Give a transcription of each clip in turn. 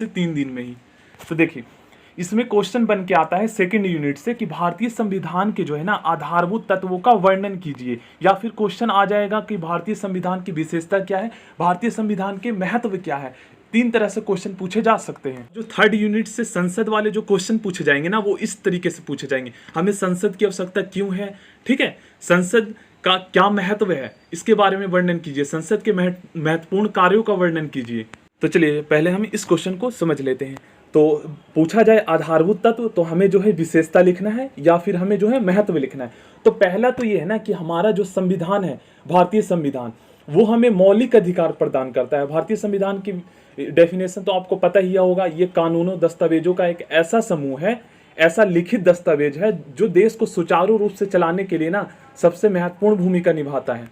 से 3 दिन में ही। तो देखिए इसमें क्वेश्चन बन के आता है सेकंड यूनिट से कि भारतीय संविधान के जो है ना आधारभूत तत्वों का वर्णन कीजिए, या फिर क्वेश्चन आ जाएगा कि भारतीय संविधान की विशेषता क्या है, भारतीय संविधान के महत्व क्या है। 3 तरह से क्वेश्चन पूछे जा सकते हैं। जो थर्ड यूनिट से संसद वाले जो क्वेश्चन पूछे जाएंगे ना, वो इस तरीके से पूछे जाएंगे, हमें संसद की आवश्यकता क्यों है, ठीक है, संसद का क्या महत्व है, इसके बारे में वर्णन कीजिए, संसद के महत्वपूर्ण कार्यों का वर्णन कीजिए। तो चलिए पहले हम इस क्वेश्चन को समझ लेते हैं। तो पूछा जाए आधारभूत तत्व, तो हमें जो है विशेषता लिखना है या फिर हमें जो है महत्व लिखना है। तो पहला तो ये है ना कि हमारा जो संविधान है, भारतीय संविधान, वो हमें मौलिक अधिकार प्रदान करता है। भारतीय संविधान की डेफिनेशन तो आपको पता ही होगा, ये कानूनों दस्तावेजों का एक ऐसा समूह है, ऐसा लिखित दस्तावेज है जो देश को सुचारू रूप से चलाने के लिए ना सबसे महत्वपूर्ण भूमिका निभाता है।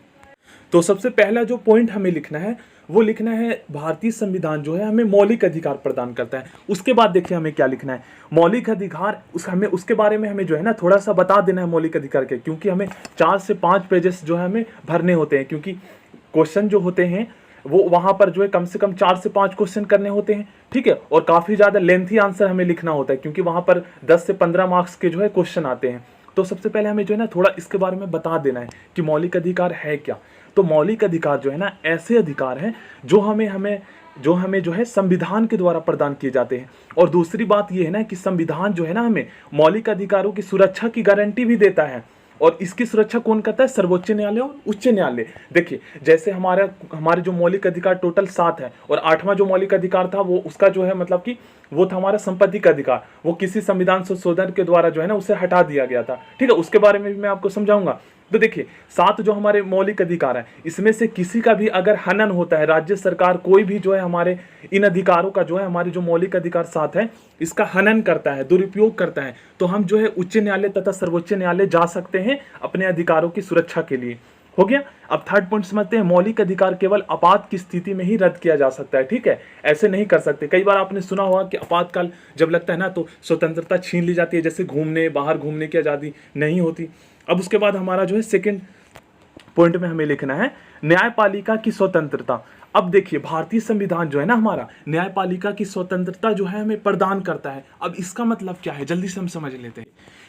तो सबसे पहला जो पॉइंट हमें लिखना है वो लिखना है भारतीय संविधान जो है हमें मौलिक अधिकार प्रदान करता है। उसके बाद देखिए हमें क्या लिखना है, मौलिक अधिकार हमें उसके बारे में हमें जो है ना थोड़ा सा बता देना है मौलिक अधिकार के, क्योंकि हमें 4 से 5 पेजेस जो है हमें भरने होते हैं, क्योंकि क्वेश्चन जो होते हैं वो वहां पर जो है कम से कम 4 से 5 क्वेश्चन करने होते हैं, ठीक है, और काफी ज्यादा लेंथी आंसर हमें लिखना होता है, क्योंकि वहां पर 10 से 15 मार्क्स के जो है क्वेश्चन आते हैं। तो सबसे पहले हमें जो है ना थोड़ा इसके बारे में बता देना है कि मौलिक अधिकार है क्या। तो मौलिक अधिकार जो है ना ऐसे अधिकार हैं जो हमें जो है संविधान के द्वारा प्रदान किए जाते हैं। और दूसरी बात ये है ना कि संविधान जो है ना हमें मौलिक अधिकारों की सुरक्षा की गारंटी भी देता है, और इसकी सुरक्षा कौन करता है, सर्वोच्च न्यायालय और उच्च न्यायालय। देखिए जैसे हमारे जो मौलिक अधिकार टोटल 7 है, और 8वां जो मौलिक अधिकार था वो उसका जो है मतलब कि वो था हमारा संपत्ति का अधिकार, वो किसी संविधान संशोधन के द्वारा जो है ना उसे हटा दिया गया था, ठीक है, उसके बारे में भी मैं आपको समझाऊंगा। तो देखिए 7 जो हमारे मौलिक अधिकार है, इसमें से किसी का भी अगर हनन होता है, राज्य सरकार कोई भी जो है हमारे इन अधिकारों का जो है हमारे जो मौलिक अधिकार 7 है इसका हनन करता है, दुरुपयोग करता है, तो हम जो है उच्च न्यायालय तथा सर्वोच्च न्यायालय जा सकते हैं अपने अधिकारों की सुरक्षा के लिए। हो गया। अब थर्ड पॉइंट समझते हैं, मौलिक अधिकार केवल आपात की स्थिति में ही रद्द किया जा सकता है, ठीक है, ऐसे नहीं कर सकते। कई बार आपने सुना होगा कि आपातकाल जब लगता है ना तो स्वतंत्रता छीन ली जाती है, जैसे बाहर घूमने की आज़ादी नहीं होती। अब उसके बाद हमारा जो है सेकंड पॉइंट में हमें लिखना है न्यायपालिका की स्वतंत्रता। अब देखिए भारतीय संविधान जो है ना हमारा न्यायपालिका की स्वतंत्रता जो है हमें प्रदान करता है। अब इसका मतलब क्या है, जल्दी से हम समझ लेते हैं।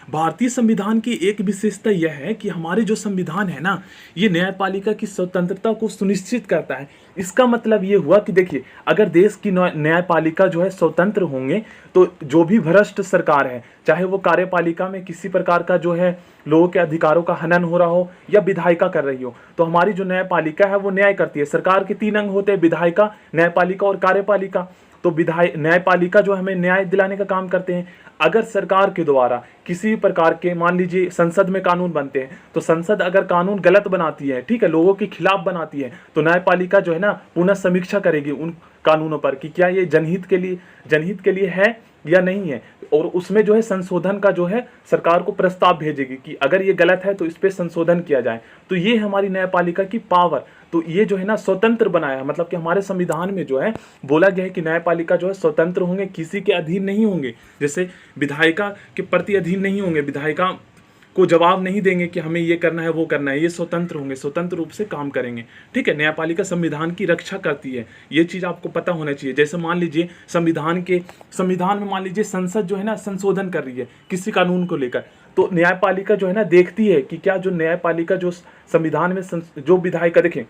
भारतीय संविधान की एक विशेषता यह है कि हमारे जो संविधान है ना ये न्यायपालिका की स्वतंत्रता को सुनिश्चित करता है। इसका मतलब ये हुआ कि देखिए अगर देश की न्यायपालिका जो है स्वतंत्र होंगे तो जो भी भ्रष्ट सरकार है, चाहे वो कार्यपालिका में किसी प्रकार का जो है लोगों के अधिकारों का हनन हो रहा हो या विधायिका कर रही हो, तो हमारी जो न्यायपालिका है वो न्याय करती है। सरकार के 3 अंग होते हैं, विधायिका, न्यायपालिका और कार्यपालिका। तो न्यायपालिका जो हमें न्याय दिलाने का काम करते हैं। अगर सरकार के द्वारा किसी भी प्रकार के, मान लीजिए संसद में कानून बनते हैं, तो संसद अगर कानून गलत बनाती है, ठीक है, लोगों के खिलाफ बनाती है, तो न्यायपालिका जो है ना पुनः समीक्षा करेगी उन कानूनों पर कि क्या ये जनहित के लिए है या नहीं है, और उसमें जो है संशोधन का जो है सरकार को प्रस्ताव भेजेगी कि अगर ये गलत है तो इस पे संशोधन किया जाए। तो ये हमारी न्यायपालिका की पावर। तो ये जो है ना स्वतंत्र बनाया है, मतलब कि हमारे संविधान में जो है बोला गया है कि न्यायपालिका जो है स्वतंत्र होंगे, किसी के अधीन नहीं होंगे, जैसे विधायिका के प्रति अधीन नहीं होंगे, विधायिका को जवाब नहीं देंगे कि हमें ये करना है वो करना है, ये स्वतंत्र होंगे, स्वतंत्र रूप से काम करेंगे, ठीक है। न्यायपालिका संविधान की रक्षा करती है, ये चीज़ आपको पता होना चाहिए। जैसे मान लीजिए संविधान में मान लीजिए संसद जो है ना संशोधन कर रही है किसी कानून को लेकर, तो न्यायपालिका जो है ना देखती है कि क्या जो न्यायपालिका जो संविधान में जो विधायिका, देखें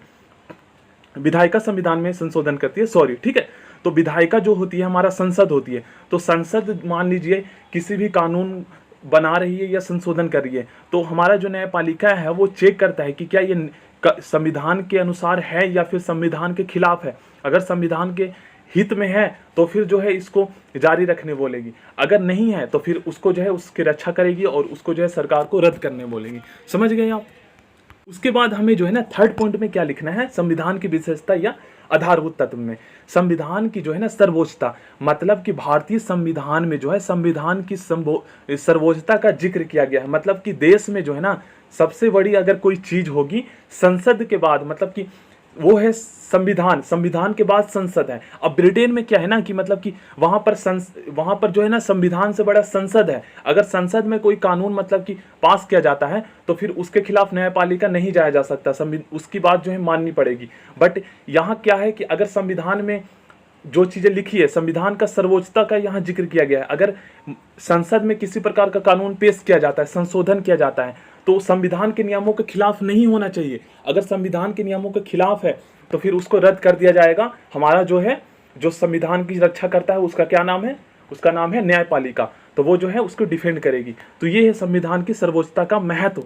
विधायिका संविधान में संशोधन करती है, सॉरी, ठीक है, तो विधायिका जो होती है हमारा संसद होती है, तो संसद मान लीजिए किसी भी कानून बना रही है या संशोधन कर रही है, तो हमारा जो न्यायपालिका है वो चेक करता है कि क्या ये संविधान के अनुसार है या फिर संविधान के खिलाफ है। अगर संविधान के हित में है तो फिर जो है इसको जारी रखने बोलेगी, अगर नहीं है तो फिर उसको जो है उसकी रक्षा करेगी और उसको जो है सरकार को रद्द करने बोलेगी। समझ गए आप। उसके बाद हमें जो है ना थर्ड पॉइंट में क्या लिखना है, संविधान की विशेषता या आधारभूत तत्व में संविधान की जो है ना सर्वोच्चता, मतलब कि भारतीय संविधान में जो है संविधान की सर्वोच्चता का जिक्र किया गया है। मतलब कि देश में जो है ना सबसे बड़ी अगर कोई चीज होगी संसद के बाद, मतलब कि वो है संविधान के बाद संसद है। अब ब्रिटेन में क्या है ना कि मतलब कि वहां पर जो है ना संविधान से बड़ा संसद है। अगर संसद में कोई कानून मतलब कि पास किया जाता है तो फिर उसके खिलाफ न्यायपालिका नहीं जाया जा सकता, उसकी बात जो है माननी पड़ेगी। बट यहाँ क्या है कि अगर संविधान में जो चीजें लिखी है, संविधान का सर्वोच्चता का यहाँ जिक्र किया गया है। अगर संसद में किसी प्रकार का कानून पेश किया जाता है, संशोधन किया जाता है, तो संविधान के नियमों के खिलाफ नहीं होना चाहिए। अगर संविधान के नियमों के खिलाफ है तो फिर उसको रद्द कर दिया जाएगा। हमारा जो है, जो संविधान की रक्षा करता है, उसका क्या नाम है? उसका नाम है न्यायपालिका। तो वो जो है उसको डिफेंड करेगी। तो ये है संविधान की सर्वोच्चता का महत्व।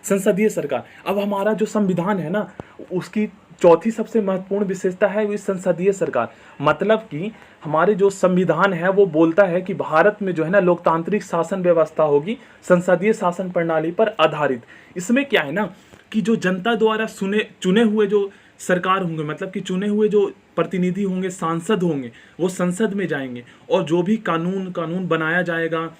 संसदीय सरकार। अब हमारा जो संविधान है ना, उसकी चौथी सबसे महत्वपूर्ण विशेषता है वो संसदीय सरकार। मतलब कि हमारे जो संविधान है वो बोलता है कि भारत में जो है ना लोकतांत्रिक शासन व्यवस्था होगी, संसदीय शासन प्रणाली पर आधारित। इसमें क्या है ना कि जो जनता द्वारा चुने हुए जो सरकार होंगे, मतलब कि चुने हुए जो प्रतिनिधि होंगे, सांसद होंगे, वो संसद में जाएंगे और जो भी कानून बनाया जाएगा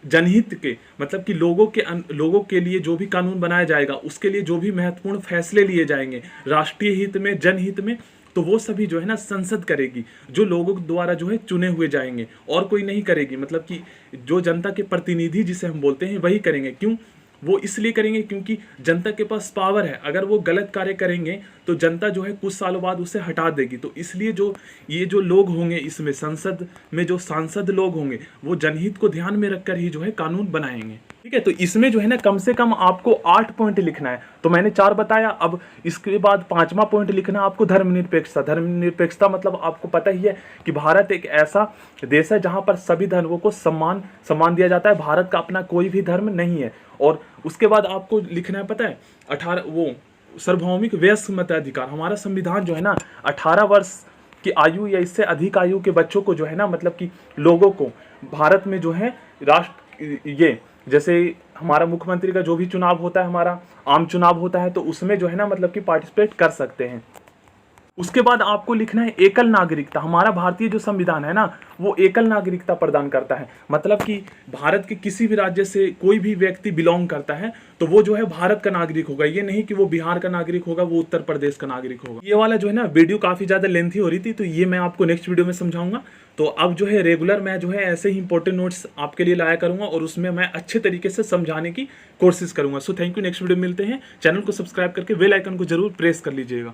जनहित के, मतलब कि लोगों के लिए जो भी कानून बनाया जाएगा, उसके लिए जो भी महत्वपूर्ण फैसले लिए जाएंगे राष्ट्रीय हित में, जनहित में, तो वो सभी जो है ना संसद करेगी, जो लोगों द्वारा जो है चुने हुए जाएंगे, और कोई नहीं करेगी। मतलब कि जो जनता के प्रतिनिधि जिसे हम बोलते हैं वही करेंगे। क्यों? वो इसलिए करेंगे क्योंकि जनता के पास पावर है। अगर वो गलत कार्य करेंगे तो जनता जो है कुछ सालों बाद उसे हटा देगी। तो इसलिए ये जो लोग होंगे, इसमें संसद में जो सांसद लोग होंगे, वो जनहित को ध्यान में रखकर ही जो है कानून बनाएंगे। ठीक है, तो इसमें जो है ना कम से कम आपको 8 पॉइंट लिखना है। तो मैंने 4 बताया। अब इसके बाद 5वां पॉइंट लिखना है आपको धर्मनिरपेक्षता। धर्मनिरपेक्षता मतलब आपको पता ही है कि भारत एक ऐसा देश है जहां पर सभी धर्मों को सम्मान दिया जाता है। भारत का अपना कोई भी धर्म नहीं है। और उसके बाद आपको लिखना है, पता है, 18 सार्वभौमिक वयस्क मताधिकार। हमारा संविधान जो है ना 18 वर्ष की आयु या इससे अधिक आयु के बच्चों को जो है ना, मतलब कि लोगों को भारत में जो है ये जैसे हमारा मुख्यमंत्री का जो भी चुनाव होता है, हमारा आम चुनाव होता है, तो उसमें जो है ना मतलब कि पार्टिसिपेट कर सकते हैं। उसके बाद आपको लिखना है एकल नागरिकता। हमारा भारतीय जो संविधान है ना वो एकल नागरिकता प्रदान करता है। मतलब कि भारत के किसी भी राज्य से कोई भी व्यक्ति बिलोंग करता है तो वो जो है भारत का नागरिक होगा। ये नहीं कि वो बिहार का नागरिक होगा, वो उत्तर प्रदेश का नागरिक होगा। ये वाला जो है ना वीडियो काफी ज्यादा लेंथी हो रही थी, तो ये मैं आपको नेक्स्ट वीडियो में समझाऊंगा। तो अब जो है रेगुलर मैं जो है ऐसे ही इंपॉर्टेंट नोट्स आपके लिए लाया करूंगा और उसमें मैं अच्छे तरीके से समझाने की कोशिश करूंगा। So thank you. Next video में मिलते हैं। चैनल को सब्सक्राइब करके बेल आइकन को जरूर प्रेस कर लीजिएगा।